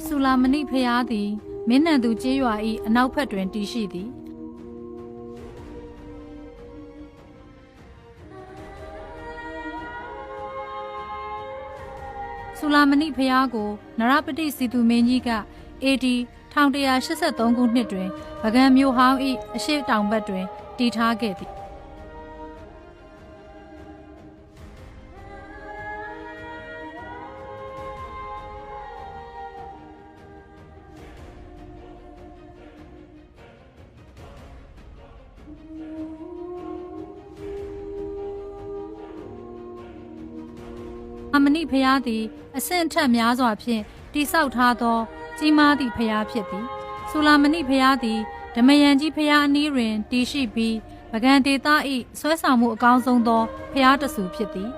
ဆူလာမဏိဖျားသည်မင်းနံသူကျေးရွာ၏အနောက်ဘက်တွင်တည်ရှိသည်ဆူလာမဏိဖျားကိုနရပတိစီသူမင်းကြီးက AD 1183 ခုနှစ်တွင်ဗကံမြို့ဟောင်း၏အရှေ့တောင်ဘက်တွင်တည်ထားခဲ့သည်အမဏိဖျားသည်အဆင့်အထက်များစွာဖြင့်တိဆောက်ထားသောကြီးမားသည့်ဖျားဖြစ်သည်ဆူလာမဏိဖျားသည်ဓမယန်ကြီးဖျားအနီးတွင်တည်ရှိပြီးဗကံဒေသ၏ဆွဲဆောင်မှုအကောင်းဆုံးသောဖျားတဆူဖြစ်သည်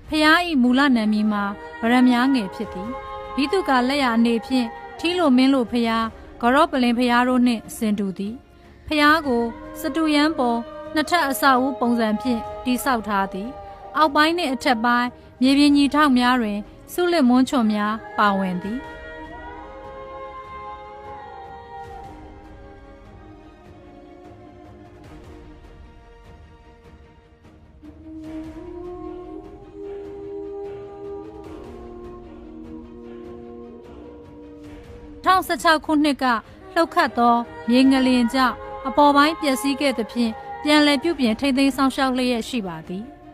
ဖျား၏မူလနာမည်မှာဗရမ ्या ငယ်ဖြစ်သည်ဘိတုကလက်ရအနေဖြင့်ထီလိုမင်းလိုဖျားဂရော့ပလင်ဖျားတို့နှင့်ဆင်တူသည်ဖျားကိုစတူရန်ပေါ်နှစ်ထပ်အဆောက်အဦပုံစံဖြင့်တိဆောက်ထားသည်အောက်ပိုင်းနှင့်အထက်ပိုင်းမြေပြင်ညီထောက်များတွင်ဆုလစ်မွန်းချွန်များပါဝင်သည်2016 ခုနှစ်ကလှုပ်ခတ်သောမြေငလျင်ကြောင့်အပေါ်ပိုင်းပျက်စီးခဲ့သဖြင့်ပြန်လည်ပြုပြင်ထိန်းသိမ်းဆောင်ရှောက်လျက်ရှိပါသည်။